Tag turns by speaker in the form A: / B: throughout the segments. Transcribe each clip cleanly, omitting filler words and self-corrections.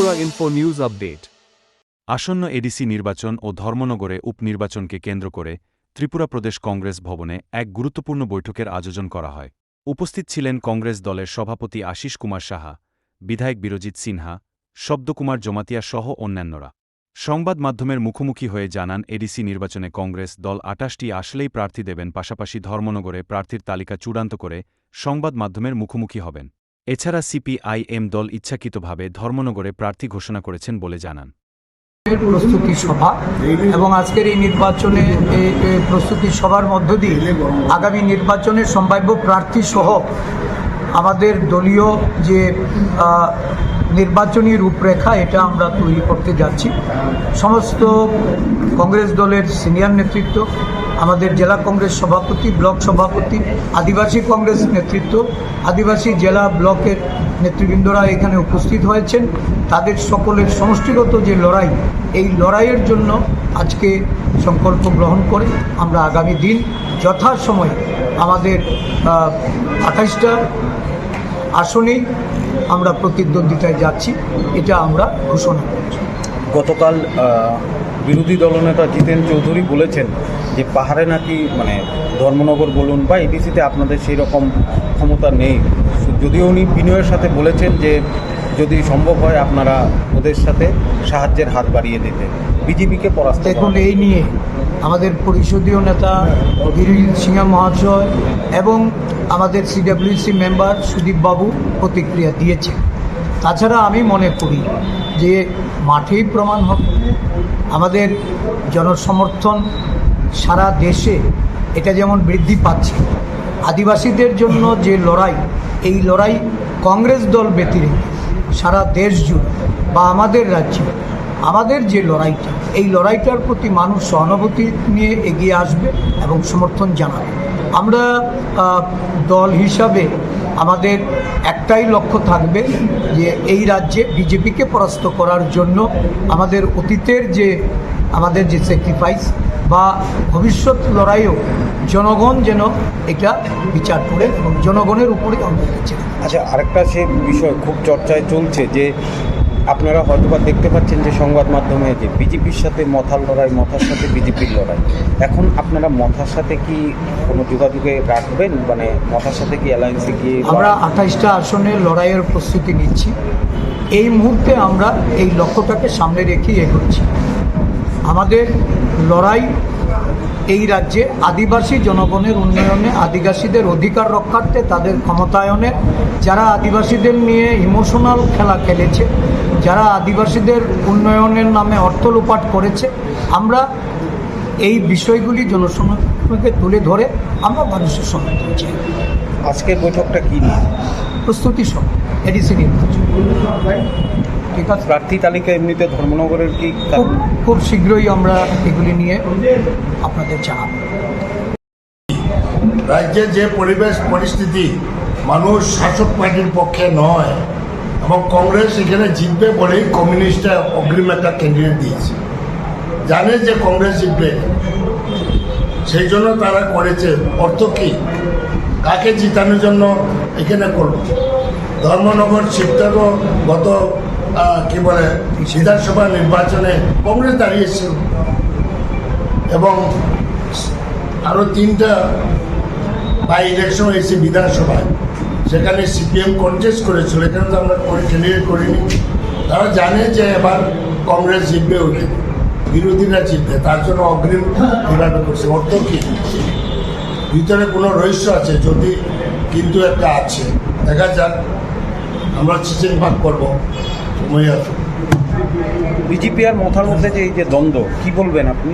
A: Tripura info news update.
B: আসন্ন ADC নির্বাচন ও ধর্মনগরে উপনির্বাচনকে কেন্দ্র করে ত্রিপুরা প্রদেশ কংগ্রেস ভবনে এক গুরুত্বপূর্ণ বৈঠকের আয়োজন করা হয়। উপস্থিত ছিলেন কংগ্রেস দলের সভাপতি আশিস কুমার সাহা, বিধায়ক বিরজিৎ সিনহা, শব্দকুমার জমাতিয়া সহ অন্যান্যরা। সংবাদ মাধ্যমের মুখোমুখি হয়ে জানান, এডিসি নির্বাচনে কংগ্রেস দল ২৮টি আসলেই প্রার্থী দেবেন, পাশাপাশি ধর্মনগরে প্রার্থীর তালিকা চূড়ান্ত করে সংবাদ মাধ্যমের মুখোমুখি হবেন। এছাড়া সিপিআইএম দল ইচ্ছাকৃতভাবে ধর্মনগরে প্রার্থী ঘোষণা করেছেন বলে জানান।
C: প্রস্তুতি সভা এবং আজকের এই নির্বাচনে প্রস্তুতি সভার মধ্য দিয়ে আগামী নির্বাচনের সম্ভাব্য প্রার্থী সহ আমাদের দলীয় যে নির্বাচনী রূপরেখা এটা আমরা তৈরি করতে যাচ্ছি। সমস্ত কংগ্রেস দলের সিনিয়র নেতৃত্ব, আমাদের জেলা কংগ্রেস সভাপতি, ব্লক সভাপতি, আদিবাসী কংগ্রেস নেতৃত্ব, আদিবাসী জেলা ব্লকের নেতৃবৃন্দরা এখানে উপস্থিত হয়েছেন। তাদের সকলের সমষ্টিগত যে লড়াই, এই লড়াইয়ের জন্য আজকে সংকল্প গ্রহণ করে আমরা আগামী দিন যথাসময়ে আমাদের ২৮টা আসনেই আমরা প্রতিদ্বন্দ্বিতায় যাচ্ছি, এটা আমরা ঘোষণা করছি।
D: গতকাল বিরোধী দলনেতা জিতেন চৌধুরী বলেছেন যে পাহাড়ে নাকি ধর্মনগর বলুন বা এডিসিতে আপনাদের সেই রকম ক্ষমতা নেই, যদিও উনি বিনয়ের সাথে বলেছেন যে যদি সম্ভব হয় আপনারা ওদের সাথে সাহায্যের হাত বাড়িয়ে দিতে বিজেপিকে পরাস্ত।
C: এখন এই নিয়ে আমাদের পরিষদীয় নেতা বিরজিৎ সিনহা মহাশয় এবং আমাদের সিডব্লিউসি মেম্বার সুদীপ বাবু প্রতিক্রিয়া দিয়েছে। তাছাড়া আমি মনে করি যে মাঠেই প্রমাণ হবে। আমাদের জনসমর্থন সারা দেশে এটা যেমন বৃদ্ধি পাচ্ছে, আদিবাসীদের জন্য যে লড়াই, এই লড়াই কংগ্রেস দল ব্যতীত সারা দেশ জুড়ে বা আমাদের রাজ্যে আমাদের যে লড়াইটা, এই লড়াইটার প্রতি মানুষ সহানুভূতি নিয়ে এগিয়ে আসবে এবং সমর্থন জানাবে। আমরা দল হিসাবে আমাদের একটাই লক্ষ্য থাকবে যে এই রাজ্যে বিজেপিকে পরাস্ত করার জন্য আমাদের অতীতের যে আমাদের যে স্যাক্রিফাইস বা ভবিষ্যৎ লড়াইও জনগণ যেন এটা বিচার করে এবং জনগণের উপরে আমরা চাই।
D: আচ্ছা, আরেকটা সে বিষয় খুব চর্চায় চলছে যে আপনারা হয়তোবা দেখতে পাচ্ছেন যে সংবাদ মাধ্যমে যে বিজেপির সাথে মথার লড়াই, মথার সাথে বিজেপির লড়াই। এখন আপনারা মথার সাথে কি কোনো যোগাযোগে রাখবেন? মথার সাথে কি অ্যালায়েন্সে গিয়ে?
C: আমরা ২৮টা আসনে লড়াইয়ের প্রস্তুতি নিচ্ছি। এই মুহূর্তে আমরা এই লক্ষ্যটাকে সামনে রেখেই এগোচ্ছি। আমাদের লড়াই এই রাজ্যে আদিবাসী জনগণের উন্নয়নে, আদিবাসীদের অধিকার রক্ষার্থে, তাদের ক্ষমতায়নে, যারা আদিবাসীদের নিয়ে ইমোশনাল খেলা খেলেছে, যারা আদিবাসীদের উন্নয়নের নামে অর্থ লোপাট করেছে, আমরা এই বিষয়গুলি জনসমক্ষে তুলে ধরে আমরা মানুষের সমর্থন চাই।
D: আজকের বৈঠকটা কী নিয়ে?
C: প্রস্তুতি সহ এডিসি নির্বাচন। ঠিক আছে,
D: প্রার্থী তালিকা এমনিতে ধর্মনগরের কি
C: খুব শীঘ্রই আমরা এগুলি নিয়ে আপনাদের জানাব।
E: রাজ্যে যে পরিস্থিতি, মানুষ শাসক পার্টির পক্ষে নয় এবং কংগ্রেস এখানে জিতবে বলেই কমিউনিস্টরা অগ্রিম একটা ক্যান্ডিডেট দিয়েছে, জানে যে কংগ্রেস জিতবে, সেই জন্য তারা করেছে। অর্থ কি? কাকে জিতানোর জন্য এখানে করল? ধর্মনগর শিবটারও গত বিধানসভা নির্বাচনে কংগ্রেস দাঁড়িয়েছিল এবং আরও 3টা বাই ইলেকশন হয়েছে বিধানসভায়, সেখানে সিপিএম কন্টেস্ট করেছিল, এখানে তো আমরা ক্যান্ডিডেট করিনি। তারা জানে যে এবার কংগ্রেস জিতবে, ওঠে বিরোধীরা জিতবে, তার জন্য অগ্রিম এভাবে করছে। অর্থ কি? ভিতরে কোনো রহস্য আছে যদি, কিন্তু একটা আছে, দেখা যাক, আমরা চিচিং ভাগ করবো, সময় আছে।
D: বিজেপি আর মথার মধ্যে যে এই যে দ্বন্দ্ব, কি বলবেন আপনি?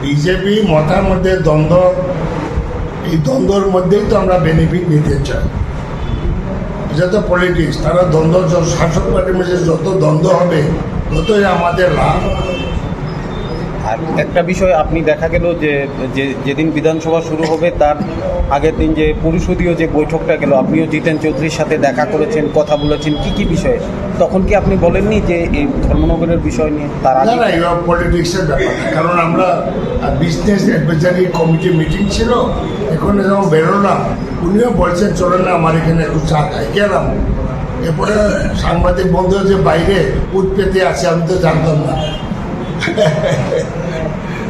E: বিজেপি মথার মধ্যে দ্বন্দ্ব, এই দ্বন্দ্বর মধ্যেই তো আমরা বেনিফিট নিতে চাই। এটা তো পলিটিক্স, তারা দ্বন্দ্ব, শাসক পার্টির মধ্যে যত দ্বন্দ্ব হবে ততই আমাদের লাভ।
D: আর একটা বিষয় আপনি দেখা গেল যে যেদিন বিধানসভা শুরু হবে তার আগের দিন যে পরিষদীয় যে বৈঠকটা গেল, আপনিও জিতেন চৌধুরীর সাথে দেখা করেছেন, কথা বলেছেন, কি বিষয়ে? তখন কি আপনি বলেননি যে এই ধর্মনগরের বিষয় নিয়ে তার
E: না
D: আগে?
E: না, এবার পলিটিক্সের ব্যাপার না। কারণ আমরা বিজনেস অ্যাডভাইজারি কমিটি মিটিং ছিল, এখন যখন বেরোলাম উনিও বলছেন চলে না আমার এখানে একটু চা খাই, গেলাম। এরপরে সাংবাদিক বন্ধু যে বাইরে উঠ পেতে আছে, আমি তো জানতাম না।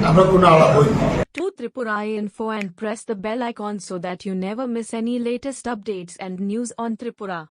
E: আমরা কোনো আলাপ হইনি।
A: To Tripura Info and press the bell icon so that you never miss any latest updates and news on Tripura.